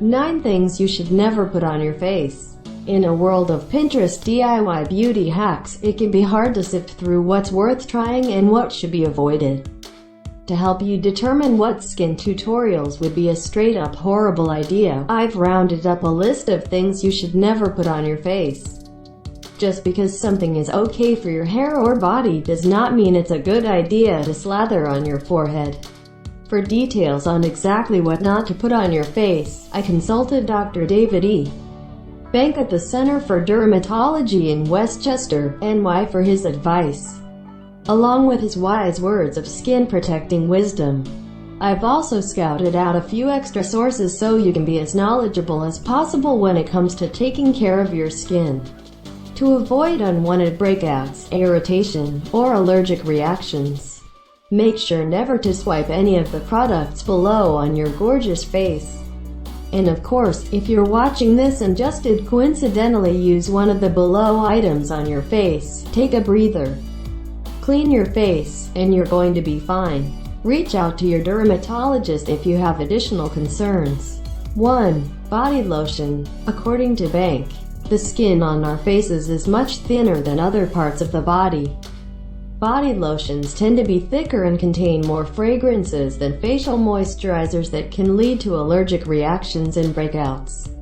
9 things you should never put on your face. In a world of Pinterest DIY beauty hacks, it can be hard to sift through what's worth trying and what should be avoided. To help you determine what skin tutorials would be a straight-up horrible idea, I've rounded up a list of things you should never put on your face. Just because something is okay for your hair or body does not mean it's a good idea to slather on your forehead. For details on exactly what not to put on your face, I consulted Dr. David E. Bank at the Center for Dermatology in Westchester, NY for his advice, along with his wise words of skin-protecting wisdom. I've also scouted out a few extra sources so you can be as knowledgeable as possible when it comes to taking care of your skin. To avoid unwanted breakouts, irritation, or allergic reactions, make sure never to swipe any of the products below on your gorgeous face. And of course, if you're watching this and just did coincidentally use one of the below items on your face, take a breather. Clean your face, and you're going to be fine. Reach out to your dermatologist if you have additional concerns. 1. Body lotion. According to Bank, the skin on our faces is much thinner than other parts of the body. Body lotions tend to be thicker and contain more fragrances than facial moisturizers that can lead to allergic reactions and breakouts.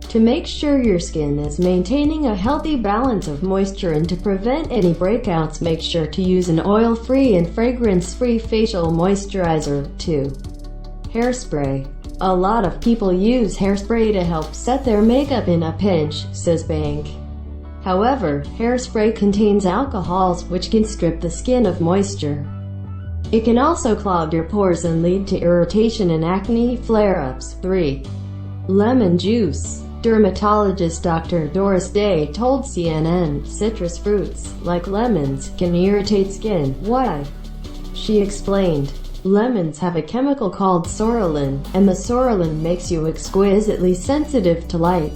To make sure your skin is maintaining a healthy balance of moisture and to prevent any breakouts, make sure to use an oil-free and fragrance-free facial moisturizer. 2. Hairspray. A lot of people use hairspray to help set their makeup in a pinch, says Bank. However, hairspray contains alcohols which can strip the skin of moisture. It can also clog your pores and lead to irritation and acne flare-ups. 3. Lemon juice. Dermatologist Dr. Doris Day told CNN, citrus fruits, like lemons, can irritate skin. Why? She explained, lemons have a chemical called psoralen, and the psoralen makes you exquisitely sensitive to light.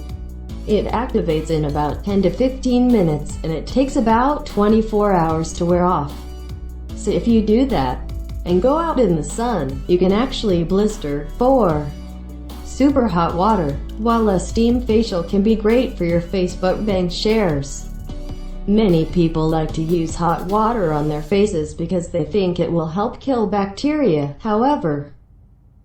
It activates in about 10 to 15 minutes, and it takes about 24 hours to wear off. So if you do that, and go out in the sun, you can actually blister. 4. Super hot water. While a steam facial can be great for your face, but Bank shares, many people like to use hot water on their faces because they think it will help kill bacteria. However,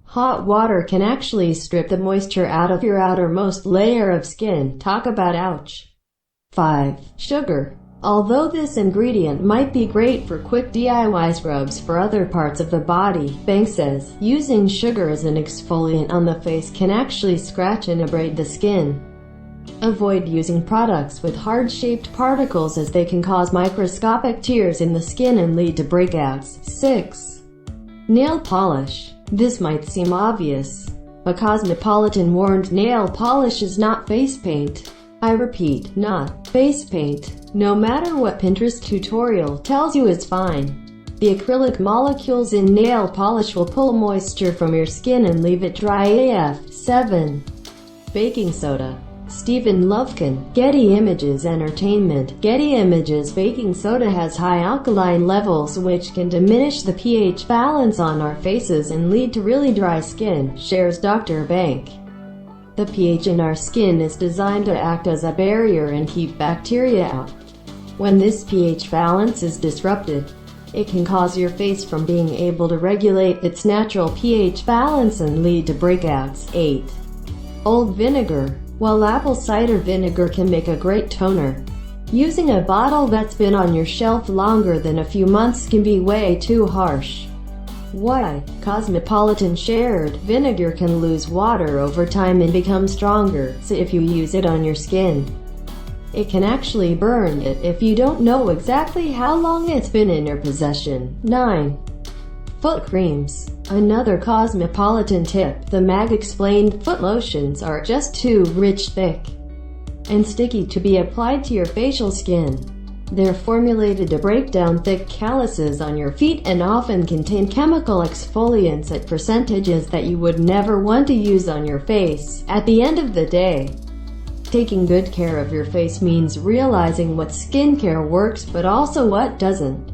hot water can actually strip the moisture out of your outermost layer of skin. Talk about ouch. 5. Sugar. Although this ingredient might be great for quick DIY scrubs for other parts of the body, Bank says, using sugar as an exfoliant on the face can actually scratch and abrade the skin. Avoid using products with hard-shaped particles as they can cause microscopic tears in the skin and lead to breakouts. 6. Nail polish. This might seem obvious, but Cosmopolitan warned nail polish is not face paint. I repeat, not face paint. No matter what Pinterest tutorial tells you it's fine. The acrylic molecules in nail polish will pull moisture from your skin and leave it dry AF. 7. Baking soda. Stephen Lovekin, Getty Images Entertainment. Getty Images baking soda has high alkaline levels which can diminish the pH balance on our faces and lead to really dry skin, shares Dr. Bank. The pH in our skin is designed to act as a barrier and keep bacteria out. When this pH balance is disrupted, it can cause your face from being able to regulate its natural pH balance and lead to breakouts. 8. Old vinegar. While apple cider vinegar can make a great toner, using a bottle that's been on your shelf longer than a few months can be way too harsh. Why? Cosmopolitan shared, vinegar can lose water over time and become stronger, so if you use it on your skin, it can actually burn it if you don't know exactly how long it's been in your possession. 9. Foot creams. Another Cosmopolitan tip. The mag explained foot lotions are just too rich, thick, and sticky to be applied to your facial skin. They're formulated to break down thick calluses on your feet and often contain chemical exfoliants at percentages that you would never want to use on your face. At the end of the day, taking good care of your face means realizing what skincare works but also what doesn't.